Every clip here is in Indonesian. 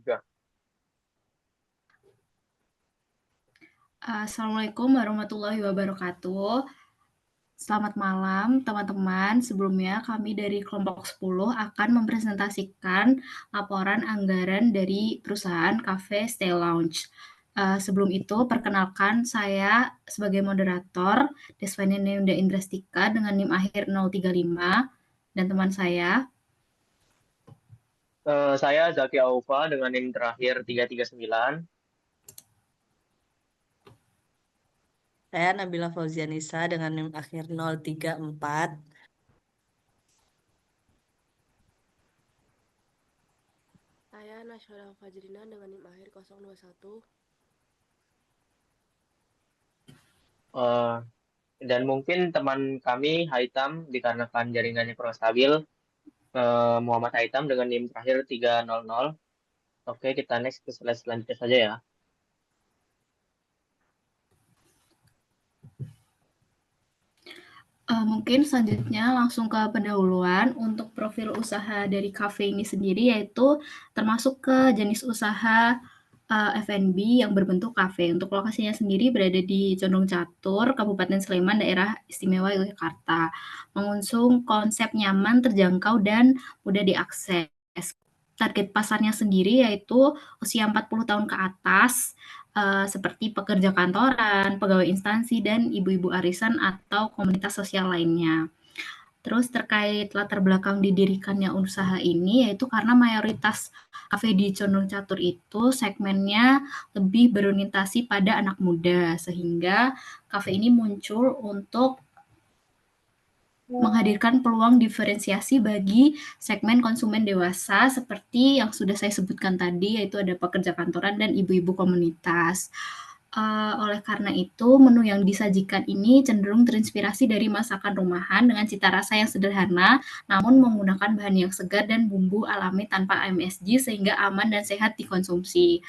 juga. Assalamualaikum warahmatullahi wabarakatuh. Selamat malam, teman-teman. Sebelumnya, kami dari kelompok 10 akan mempresentasikan laporan anggaran dari perusahaan Cafe Stay Lounge. Sebelum itu, perkenalkan saya sebagai moderator, Desvania Neunda Indrastika dengan NIM akhir 035, dan teman saya. Saya Zaki Aufa dengan NIM terakhir 339. Saya Nabila Fauzianisa dengan NIM akhir 034. Saya Nasyara Fajrina dengan NIM akhir 021. Eh, dan mungkin teman kami Haitam dikarenakan jaringannya kurang stabil. Muhammad Haitam dengan NIM terakhir 300. Oke, kita next ke slide selanjutnya saja ya. Mungkin selanjutnya langsung ke pendahuluan untuk profil usaha dari kafe ini sendiri, yaitu termasuk ke jenis usaha F&B yang berbentuk kafe. Untuk lokasinya sendiri berada di Condong Catur, Kabupaten Sleman, Daerah Istimewa Yogyakarta. Mengusung konsep nyaman, terjangkau, dan mudah diakses. Target pasarnya sendiri yaitu usia 40 tahun ke atas, seperti pekerja kantoran, pegawai instansi, dan ibu-ibu arisan atau komunitas sosial lainnya. Terus terkait latar belakang didirikannya usaha ini, yaitu karena mayoritas kafe di Condong Catur itu segmennya lebih berorientasi pada anak muda, sehingga kafe ini muncul untuk menghadirkan peluang diferensiasi bagi segmen konsumen dewasa seperti yang sudah saya sebutkan tadi, yaitu ada pekerja kantoran dan ibu-ibu komunitas. Oleh karena itu, menu yang disajikan ini cenderung terinspirasi dari masakan rumahan dengan cita rasa yang sederhana, namun menggunakan bahan yang segar dan bumbu alami tanpa MSG sehingga aman dan sehat dikonsumsi.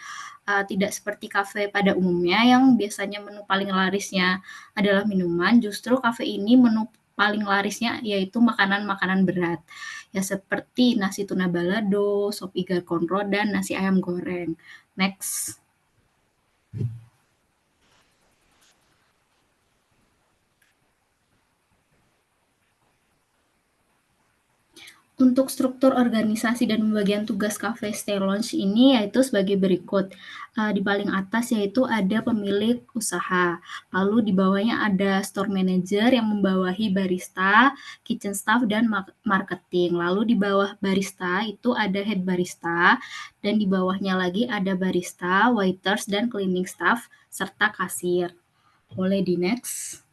Tidak seperti kafe pada umumnya yang biasanya menu paling larisnya adalah minuman, justru kafe ini menu paling larisnya yaitu makanan-makanan berat. Ya seperti nasi tuna balado, sop iga konro, dan nasi ayam goreng. Next. Untuk struktur organisasi dan pembagian tugas Cafe Stay Lounge ini yaitu sebagai berikut. Di paling atas yaitu ada pemilik usaha, lalu di bawahnya ada store manager yang membawahi barista, kitchen staff, dan marketing. Lalu di bawah barista itu ada head barista, dan di bawahnya lagi ada barista, waiters, dan cleaning staff, serta kasir. Boleh di next.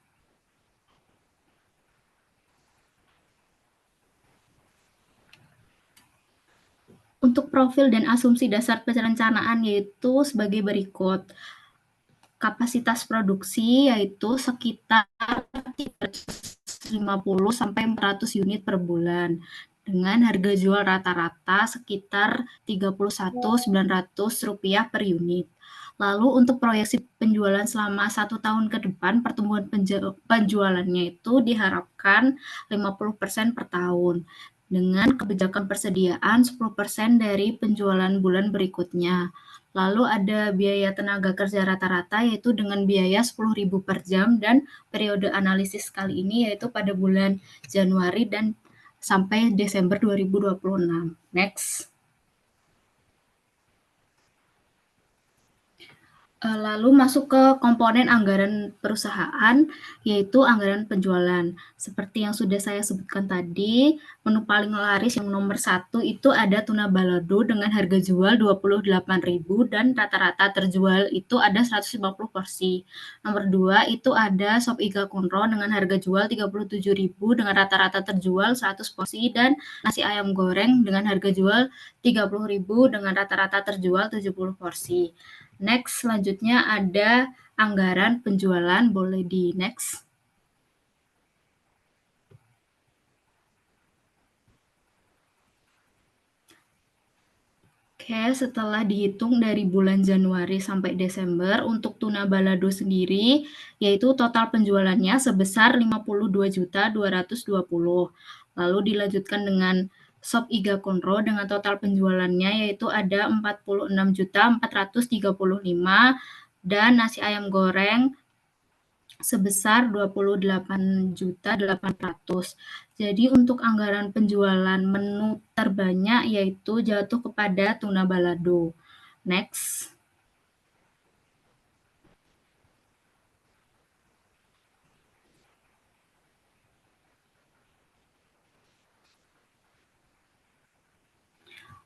Untuk profil dan asumsi dasar perencanaan yaitu sebagai berikut. Kapasitas produksi yaitu sekitar 350 sampai 400 unit per bulan dengan harga jual rata-rata sekitar Rp31.900 per unit. Lalu untuk proyeksi penjualan selama 1 tahun ke depan, pertumbuhan penjualannya itu diharapkan 50% per tahun dengan kebijakan persediaan 10% dari penjualan bulan berikutnya. Lalu ada biaya tenaga kerja rata-rata yaitu dengan biaya 10.000 per jam dan periode analisis kali ini yaitu pada bulan Januari dan sampai Desember 2026. Next. Lalu masuk ke komponen anggaran perusahaan, yaitu anggaran penjualan. Seperti yang sudah saya sebutkan tadi, menu paling laris yang nomor 1 itu ada tuna balado dengan harga jual 28.000 dan rata-rata terjual itu ada 150 porsi. Nomor 2 itu ada sop iga konro dengan harga jual 37.000 dengan rata-rata terjual 100 porsi dan nasi ayam goreng dengan harga jual 30.000 dengan rata-rata terjual 70 porsi. Next, selanjutnya ada anggaran penjualan, boleh di next. Oke, setelah dihitung dari bulan Januari sampai Desember, untuk tuna balado sendiri, yaitu total penjualannya sebesar 52.220. Lalu dilanjutkan dengan Sop Iga Konro dengan total penjualannya yaitu ada 46.435 dan nasi ayam goreng sebesar 28.800. Jadi untuk anggaran penjualan menu terbanyak yaitu jatuh kepada tuna balado. Next.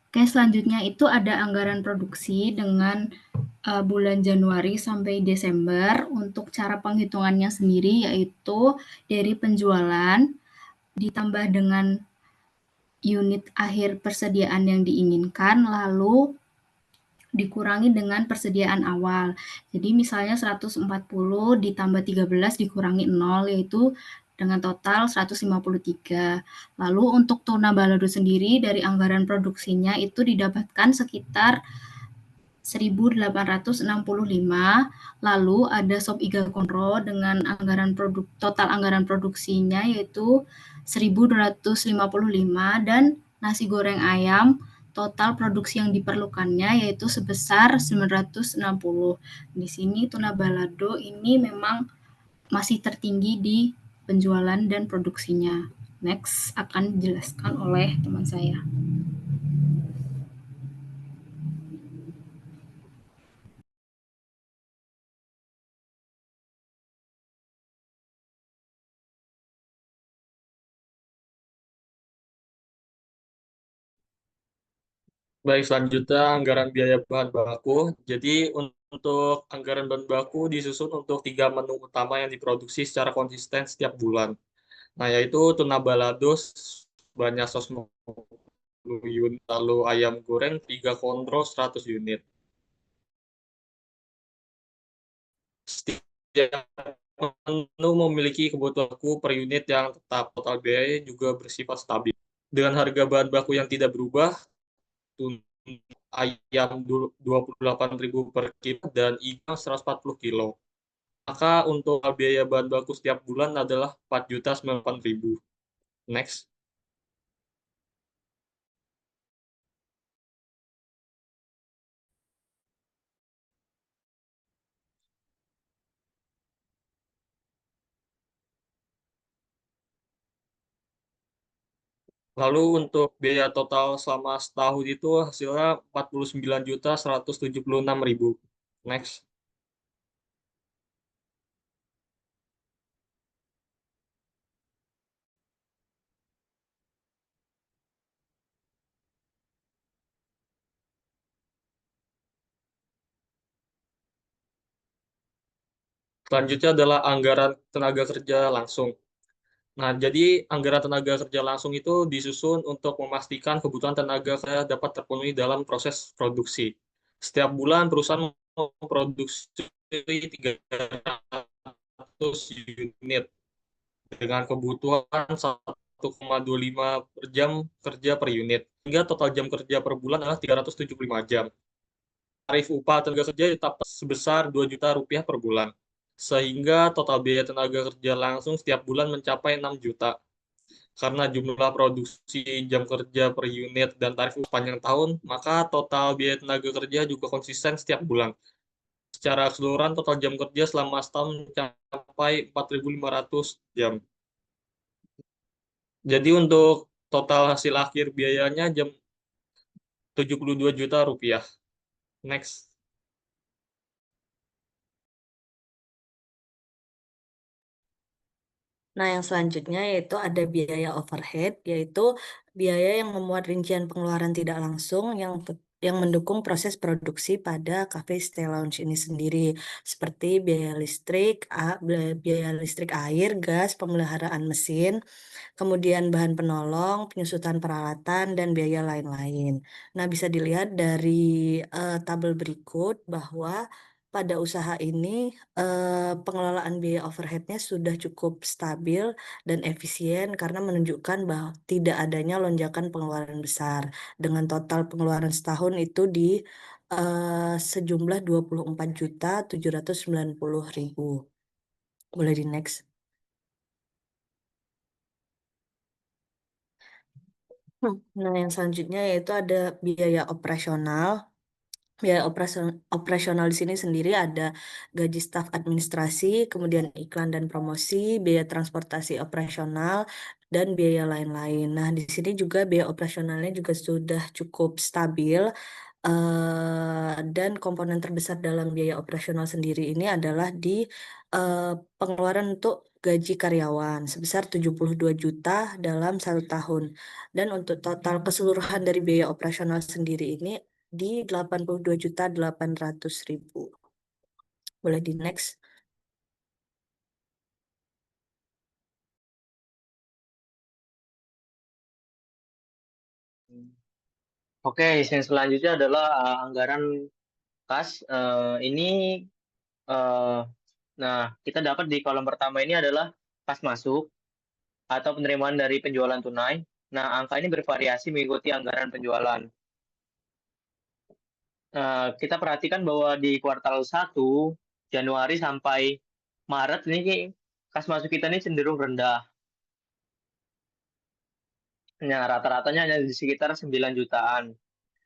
Oke, selanjutnya itu ada anggaran produksi dengan bulan Januari sampai Desember. Untuk cara penghitungannya sendiri yaitu dari penjualan ditambah dengan unit akhir persediaan yang diinginkan, lalu dikurangi dengan persediaan awal. Jadi misalnya 140 ditambah 13 dikurangi 0, yaitu dengan total 153. Lalu untuk tuna balado sendiri dari anggaran produksinya itu didapatkan sekitar 1.865. Lalu ada sop iga konro dengan total anggaran produksinya yaitu 1.255 dan nasi goreng ayam total produksi yang diperlukannya yaitu sebesar 960. Di sini tuna balado ini memang masih tertinggi di penjualan dan produksinya. Next akan dijelaskan oleh teman saya. Baik, selanjutnya anggaran biaya bahan baku. Jadi untuk anggaran bahan baku disusun untuk 3 menu utama yang diproduksi secara konsisten setiap bulan. Nah, yaitu tuna balado banyak 150 unit, lalu ayam goreng 3 kontrol 100 unit. Setiap menu memiliki kebutuhan baku per unit yang tetap, total biaya juga bersifat stabil. Dengan harga bahan baku yang tidak berubah, ayam 28.000 per kilo dan ikan 140 kilo. Maka untuk biaya bahan baku setiap bulan adalah 4.098.000. Next. Lalu untuk biaya total selama setahun itu hasilnya 49.176.000. Next. Selanjutnya adalah anggaran tenaga kerja langsung. Nah, jadi anggaran tenaga kerja langsung itu disusun untuk memastikan kebutuhan tenaga kerja dapat terpenuhi dalam proses produksi. Setiap bulan perusahaan memproduksi 300 unit dengan kebutuhan 1,25 per jam kerja per unit. Hingga total jam kerja per bulan adalah 375 jam. Tarif upah tenaga kerja tetap sebesar 2 juta rupiah per bulan. Sehingga total biaya tenaga kerja langsung setiap bulan mencapai 6 juta. Karena jumlah produksi jam kerja per unit dan tarif sepanjang tahun, maka total biaya tenaga kerja juga konsisten setiap bulan. Secara keseluruhan total jam kerja selama setahun mencapai 4.500 jam. Jadi untuk total hasil akhir biayanya 72 juta rupiah. Next. Nah, yang selanjutnya yaitu ada biaya overhead, yaitu biaya yang memuat rincian pengeluaran tidak langsung yang mendukung proses produksi pada cafe stay lounge ini sendiri, seperti biaya listrik air, gas, pemeliharaan mesin, kemudian bahan penolong, penyusutan peralatan, dan biaya lain-lain. Nah, bisa dilihat dari tabel berikut bahwa pada usaha ini pengelolaan biaya overheadnya sudah cukup stabil dan efisien karena menunjukkan bahwa tidak adanya lonjakan pengeluaran besar. Dengan total pengeluaran setahun itu di sejumlah 24.790.000. Boleh di next. Nah, yang selanjutnya yaitu ada biaya operasional. Biaya operasional di sini sendiri ada gaji staf administrasi, kemudian iklan dan promosi, biaya transportasi operasional, dan biaya lain-lain. Nah, di sini juga biaya operasionalnya juga sudah cukup stabil. Dan komponen terbesar dalam biaya operasional sendiri ini adalah di eh, pengeluaran untuk gaji karyawan sebesar 72 juta dalam 1 tahun. Dan untuk total keseluruhan dari biaya operasional sendiri ini di 82.800.000. Boleh di next. Oke, yang selanjutnya adalah anggaran kas. Ini eh, nah kita dapat di kolom pertama ini adalah kas masuk atau penerimaan dari penjualan tunai. Nah, angka ini bervariasi mengikuti anggaran penjualan. Kita perhatikan bahwa di kuartal 1 Januari sampai Maret ini kas masuk kita ini cenderung rendah. Nah, rata-ratanya hanya di sekitar 9 jutaan.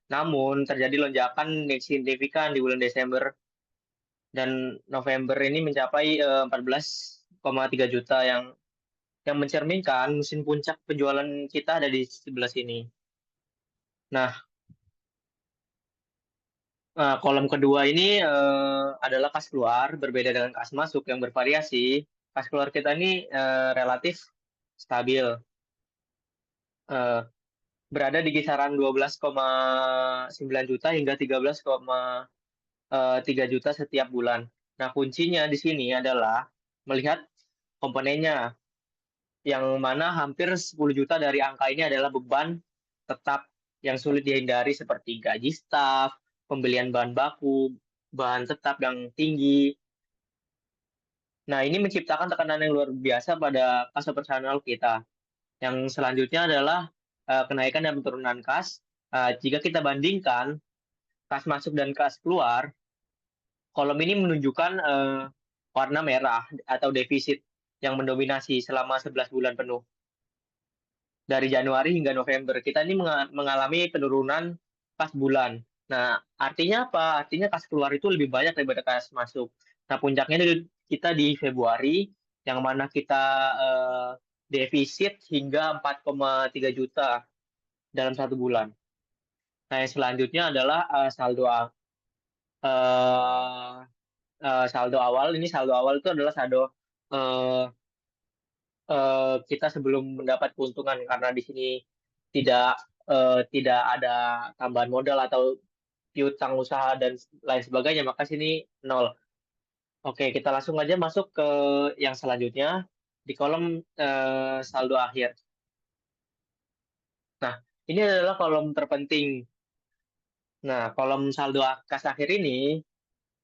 Namun terjadi lonjakan yang signifikan di bulan Desember dan November ini mencapai 14,3 juta yang mencerminkan musim puncak penjualan kita ada di sebelah sini. Nah, kolom kedua ini adalah kas keluar, berbeda dengan kas masuk yang bervariasi. Kas keluar kita ini relatif stabil, eh, berada di kisaran 12,9 juta hingga 13,3 juta setiap bulan. Nah, kuncinya di sini adalah melihat komponennya, yang mana hampir 10 juta dari angka ini adalah beban tetap yang sulit dihindari seperti gaji staf, pembelian bahan baku, bahan tetap yang tinggi. Nah, ini menciptakan tekanan yang luar biasa pada kas operasional kita. Yang selanjutnya adalah kenaikan dan penurunan kas. Jika kita bandingkan kas masuk dan kas keluar, kolom ini menunjukkan warna merah atau defisit yang mendominasi selama 11 bulan penuh. Dari Januari hingga November, kita ini mengalami penurunan kas bulan. Nah, artinya apa? Artinya kas keluar itu lebih banyak daripada kas masuk. Nah, puncaknya kita di Februari, yang mana kita defisit hingga 4,3 juta dalam 1 bulan. Nah, yang selanjutnya adalah eh, saldo awal. Ini saldo awal itu adalah saldo eh, kita sebelum mendapat keuntungan, karena di sini tidak ada tambahan modal atau piutang usaha dan lain sebagainya, maka sini nol. Oke, kita langsung aja masuk ke yang selanjutnya di kolom saldo akhir. Nah, ini adalah kolom terpenting. Nah, kolom saldo kas akhir ini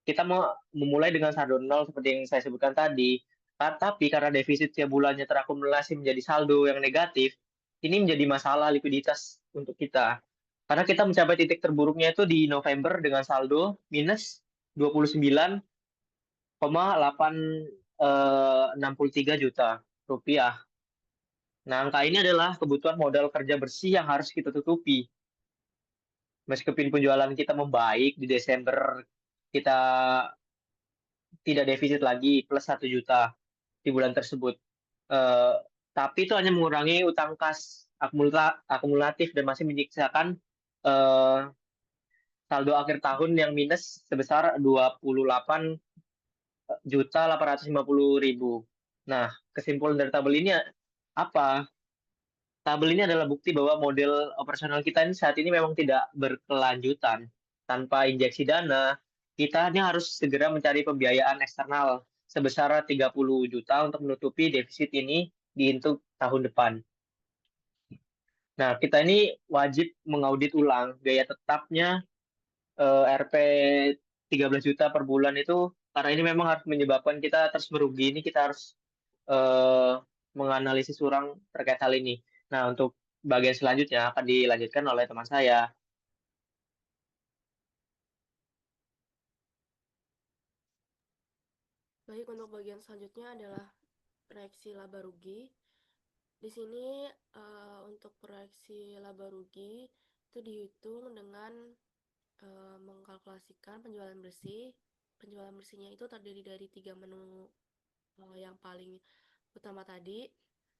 kita mau memulai dengan saldo nol seperti yang saya sebutkan tadi. Tapi karena defisit tiap bulannya terakumulasi menjadi saldo yang negatif, ini menjadi masalah likuiditas untuk kita. Karena kita mencapai titik terburuknya itu di November dengan saldo minus 29,863 juta rupiah. Nah, angka ini adalah kebutuhan modal kerja bersih yang harus kita tutupi. Meskipun penjualan kita membaik di Desember, kita tidak defisit lagi plus 1 juta di bulan tersebut. Eh, tapi itu hanya mengurangi utang kas akumulatif dan masih menyiksakan eh, saldo akhir tahun yang minus sebesar 28.850.000. Nah, kesimpulan dari tabel ini apa? Tabel ini adalah bukti bahwa model operasional kita ini saat ini memang tidak berkelanjutan. Tanpa injeksi dana, kita hanya harus segera mencari pembiayaan eksternal sebesar 30 juta untuk menutupi defisit ini untuk tahun depan. Nah, kita ini wajib mengaudit ulang biaya tetapnya Rp 13 juta per bulan itu, karena ini memang harus menyebabkan kita terus merugi. Ini kita harus eh, menganalisis ulang terkait hal ini. Nah, untuk bagian selanjutnya akan dilanjutkan oleh teman saya. Baik, untuk bagian selanjutnya adalah proyeksi laba rugi. Di sini untuk proyeksi laba rugi itu dihitung dengan mengkalkulasikan penjualan bersih. Penjualan bersihnya itu terdiri dari 3 menu yang paling utama tadi,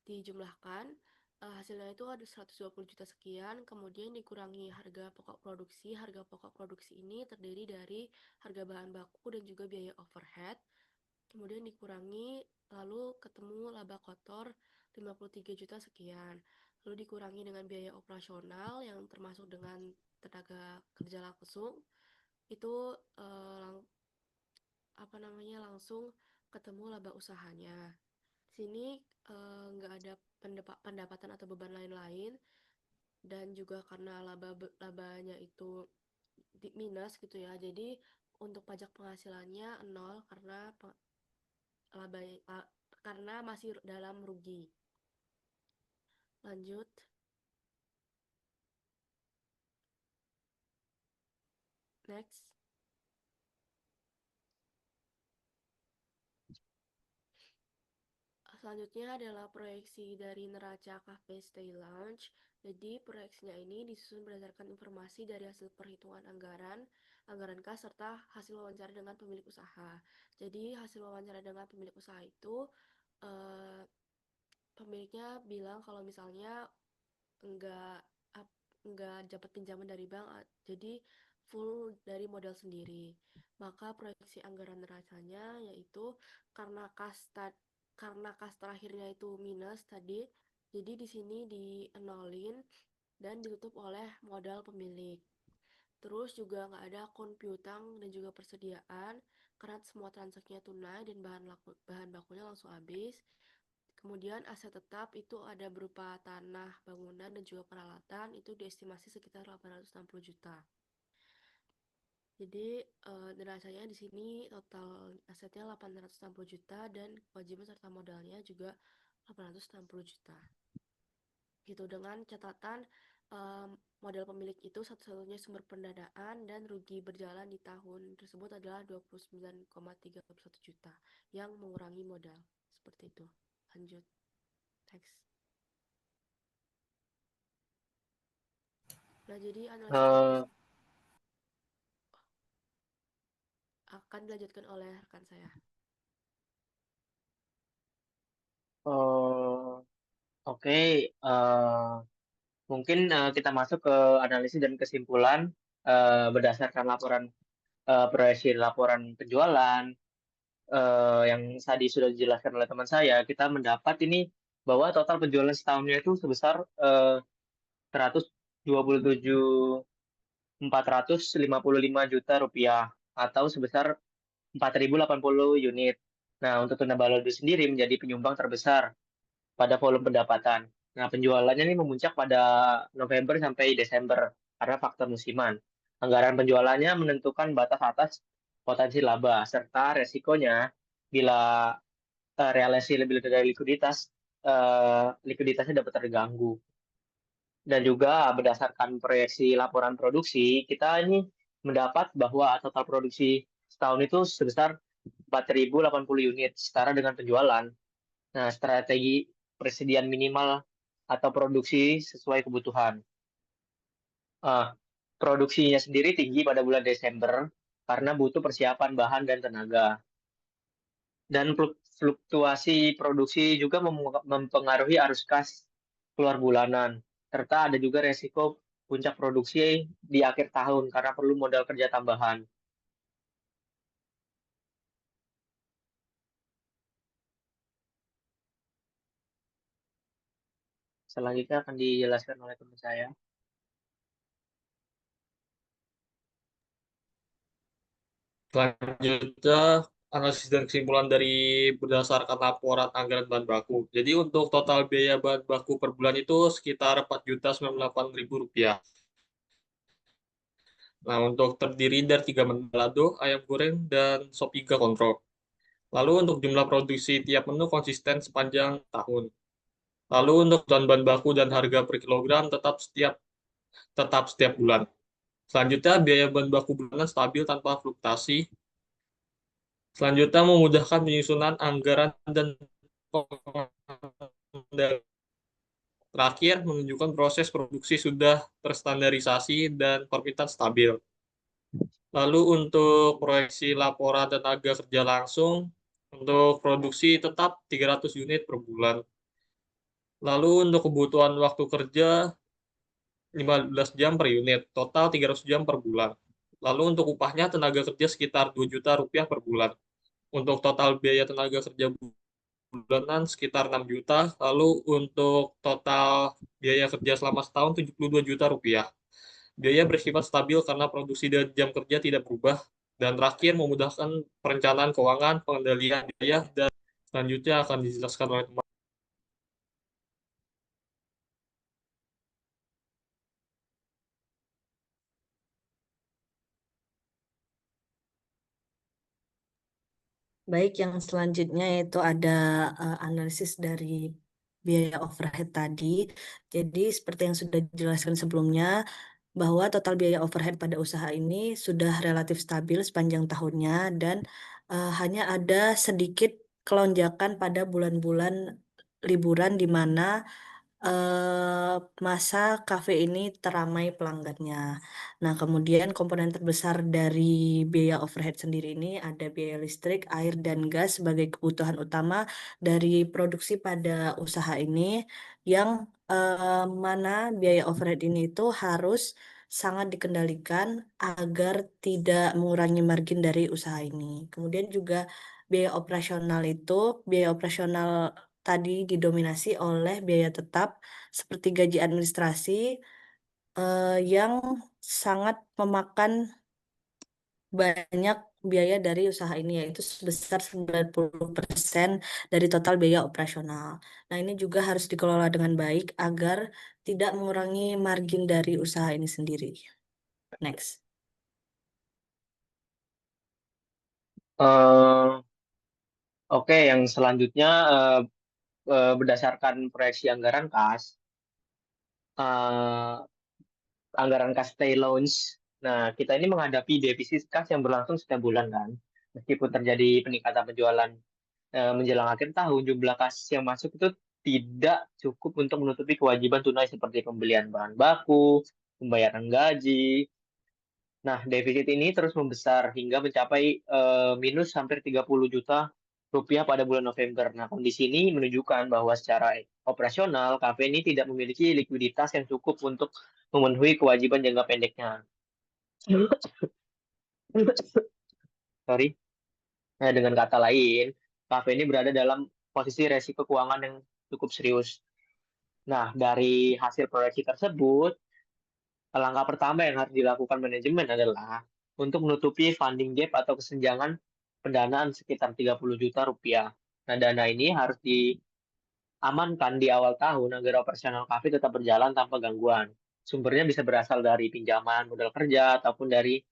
dijumlahkan. Hasilnya itu ada 120 juta sekian, kemudian dikurangi harga pokok produksi. Harga pokok produksi ini terdiri dari harga bahan baku dan juga biaya overhead. Kemudian dikurangi, lalu ketemu laba kotor 53 juta sekian. Lalu dikurangi dengan biaya operasional yang termasuk dengan tenaga kerja langsung, itu langsung ketemu laba usahanya. Di sini nggak ada pendapatan atau beban lain-lain, dan juga karena labanya itu minus gitu ya. Jadi untuk pajak penghasilannya nol karena masih dalam rugi. Lanjut. Next. Selanjutnya adalah proyeksi dari Neraca Cafe Stay Lounge. Jadi proyeksinya ini disusun berdasarkan informasi dari hasil perhitungan anggaran kas, serta hasil wawancara dengan pemilik usaha. Jadi hasil wawancara dengan pemilik usaha itu pemiliknya bilang kalau misalnya enggak dapat pinjaman dari bank, jadi full dari modal sendiri. Maka proyeksi anggaran neracanya yaitu karena kas terakhirnya itu minus tadi, jadi di sini dienolin dan ditutup oleh modal pemilik. Terus juga nggak ada akun piutang dan juga persediaan karena semua transaksinya tunai dan bahan bakunya langsung habis. Kemudian aset tetap itu ada berupa tanah, bangunan, dan juga peralatan, itu diestimasi sekitar 860 juta. Jadi neracanya di sini total asetnya 860 juta dan kewajiban serta modalnya juga 860 juta. Gitu, dengan catatan modal pemilik itu satu-satunya sumber pendanaan dan rugi berjalan di tahun tersebut adalah 29,31 juta yang mengurangi modal. Seperti itu. Lanjut. Next. Nah, jadi analisis akan dilanjutkan oleh rekan saya. Oke, mungkin kita masuk ke analisis dan kesimpulan berdasarkan proyeksi laporan penjualan yang tadi sudah dijelaskan oleh teman saya. Kita mendapat ini bahwa total penjualan setahunnya itu sebesar 127.455 juta rupiah atau sebesar 4.080 unit. Nah, untuk Tuna Balado sendiri menjadi penyumbang terbesar pada volume pendapatan. Nah, penjualannya ini memuncak pada November sampai Desember karena faktor musiman. Anggaran penjualannya menentukan batas atas potensi laba, serta resikonya bila realisasi lebih dari likuiditasnya dapat terganggu. Dan juga berdasarkan proyeksi laporan produksi, kita ini mendapat bahwa total produksi setahun itu sebesar 4.080 unit setara dengan penjualan. Nah, strategi persediaan minimal atau produksi sesuai kebutuhan. Produksinya sendiri tinggi pada bulan Desember karena butuh persiapan bahan dan tenaga. Dan fluktuasi produksi juga mempengaruhi arus kas keluar bulanan. Serta ada juga resiko puncak produksi di akhir tahun karena perlu modal kerja tambahan. Selanjutnya akan dijelaskan oleh teman saya. Selanjutnya, analisis dan kesimpulan dari berdasarkan laporan anggaran bahan baku. Jadi untuk total biaya bahan baku per bulan itu sekitar Rp4.098.000. Nah, untuk terdiri dari 3 menu balado, ayam goreng, dan sop iga kontrol. Lalu untuk jumlah produksi tiap menu konsisten sepanjang tahun. Lalu untuk bahan baku dan harga per kilogram tetap setiap bulan. Selanjutnya, biaya bahan baku bulanan stabil tanpa fluktuasi. Selanjutnya, memudahkan penyusunan anggaran dan pengendalian Terakhir, menunjukkan proses produksi sudah terstandarisasi dan permintaan stabil. Lalu untuk proyeksi laporan tenaga kerja langsung, untuk produksi tetap 300 unit per bulan. Lalu untuk kebutuhan waktu kerja 15 jam per unit, total 300 jam per bulan. Lalu untuk upahnya tenaga kerja sekitar 2 juta rupiah per bulan. Untuk total biaya tenaga kerja bulanan sekitar 6 juta, lalu untuk total biaya kerja selama setahun 72 juta rupiah. Biaya bersifat stabil karena produksi dan jam kerja tidak berubah. Dan terakhir, memudahkan perencanaan keuangan, pengendalian biaya, dan selanjutnya akan dijelaskan oleh teman. Baik, yang selanjutnya yaitu ada analisis dari biaya overhead tadi. Jadi seperti yang sudah dijelaskan sebelumnya, bahwa total biaya overhead pada usaha ini sudah relatif stabil sepanjang tahunnya dan hanya ada sedikit kelonjakan pada bulan-bulan liburan di mana masa kafe ini teramai pelanggannya. Nah, kemudian komponen terbesar dari biaya overhead sendiri ini ada biaya listrik, air, dan gas sebagai kebutuhan utama dari produksi pada usaha ini, yang mana biaya overhead ini itu harus sangat dikendalikan agar tidak mengurangi margin dari usaha ini. Kemudian juga biaya operasional tadi didominasi oleh biaya tetap seperti gaji administrasi yang sangat memakan banyak biaya dari usaha ini, yaitu sebesar 90% dari total biaya operasional. Nah, ini juga harus dikelola dengan baik agar tidak mengurangi margin dari usaha ini sendiri. Next. Oke, yang selanjutnya berdasarkan proyeksi anggaran kas, eh, anggaran kas stay launch. Nah, kita ini menghadapi defisit kas yang berlangsung setiap bulan kan. Meskipun terjadi peningkatan penjualan menjelang akhir tahun, jumlah kas yang masuk itu tidak cukup untuk menutupi kewajiban tunai seperti pembelian bahan baku, pembayaran gaji. Nah, defisit ini terus membesar hingga mencapai minus hampir 30 juta rupiah pada bulan November. Nah, kondisi ini menunjukkan bahwa secara operasional, kafe ini tidak memiliki likuiditas yang cukup untuk memenuhi kewajiban jangka pendeknya. Sorry. Nah, dengan kata lain, kafe ini berada dalam posisi resiko keuangan yang cukup serius. Nah, dari hasil proyeksi tersebut, langkah pertama yang harus dilakukan manajemen adalah untuk menutupi funding gap atau kesenjangan pendanaan sekitar 30 juta rupiah. Nah, dana ini harus diamankan di awal tahun agar operasional kafe tetap berjalan tanpa gangguan. Sumbernya bisa berasal dari pinjaman modal kerja ataupun dari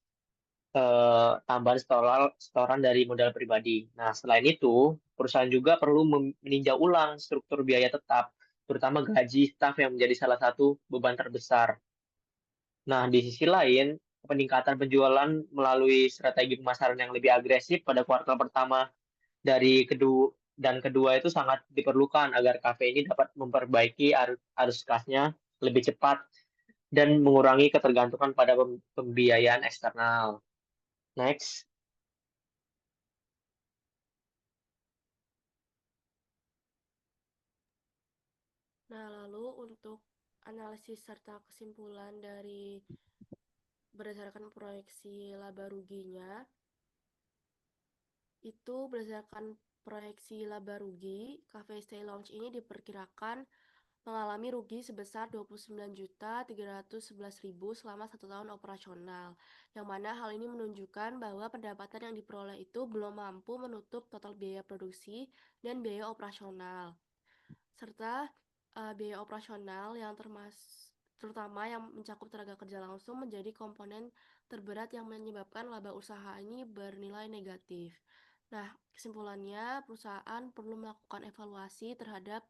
tambahan setoran dari modal pribadi. Nah, selain itu, perusahaan juga perlu meninjau ulang struktur biaya tetap, terutama gaji staf yang menjadi salah satu beban terbesar. Nah, di sisi lain, peningkatan penjualan melalui strategi pemasaran yang lebih agresif pada kuartal pertama dan kedua itu sangat diperlukan agar kafe ini dapat memperbaiki arus kasnya lebih cepat dan mengurangi ketergantungan pada pembiayaan eksternal. Next. Nah, lalu untuk analisis serta kesimpulan dari berdasarkan proyeksi laba ruginya, itu berdasarkan proyeksi laba rugi, Cafe Stay Lounge ini diperkirakan mengalami rugi sebesar 29.311.000 selama 1 tahun operasional, yang mana hal ini menunjukkan bahwa pendapatan yang diperoleh itu belum mampu menutup total biaya produksi dan biaya operasional, serta biaya operasional yang terutama yang mencakup tenaga kerja langsung menjadi komponen terberat yang menyebabkan laba usaha ini bernilai negatif. Nah, kesimpulannya, perusahaan perlu melakukan evaluasi terhadap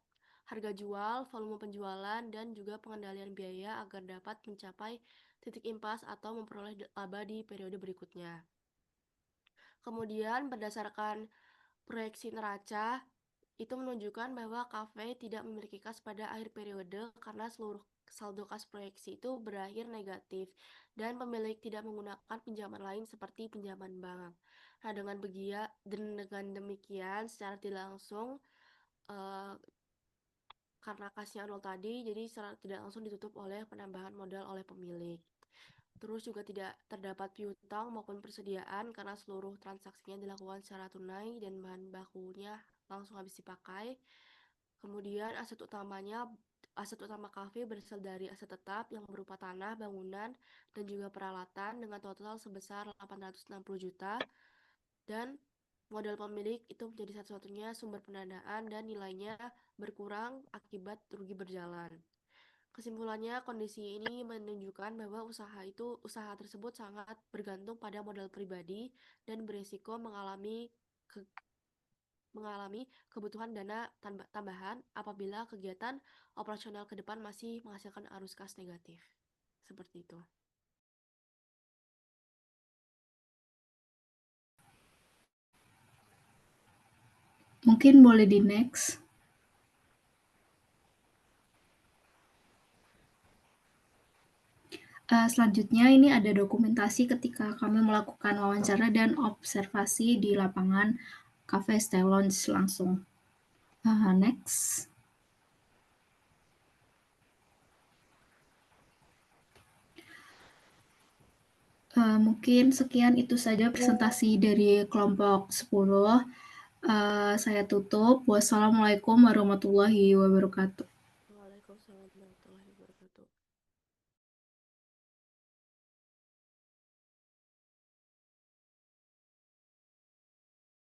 harga jual, volume penjualan, dan juga pengendalian biaya agar dapat mencapai titik impas atau memperoleh laba di periode berikutnya. Kemudian, berdasarkan proyeksi neraca, itu menunjukkan bahwa kafe tidak memiliki kas pada akhir periode karena seluruh saldo kas proyeksi itu berakhir negatif dan pemilik tidak menggunakan pinjaman lain seperti pinjaman bank. Nah, dengan demikian secara tidak langsung karena kasnya nol tadi, jadi secara tidak langsung ditutup oleh penambahan modal oleh pemilik. Terus juga tidak terdapat piutang maupun persediaan karena seluruh transaksinya dilakukan secara tunai dan bahan bakunya langsung habis dipakai. Kemudian aset utama kafe berasal dari aset tetap yang berupa tanah, bangunan, dan juga peralatan dengan total sebesar 860 juta. Dan modal pemilik itu menjadi satu-satunya sumber pendanaan dan nilainya berkurang akibat rugi berjalan. Kesimpulannya, kondisi ini menunjukkan bahwa usaha tersebut sangat bergantung pada modal pribadi dan berisiko mengalami kebutuhan dana tambahan apabila kegiatan operasional ke depan masih menghasilkan arus kas negatif. Seperti itu. Mungkin boleh di next. Selanjutnya ini ada dokumentasi ketika kami melakukan wawancara dan observasi di lapangan Cafe Style Lounge langsung. Next. Mungkin sekian itu saja presentasi dari kelompok 10. Saya tutup. Wassalamualaikum warahmatullahi wabarakatuh.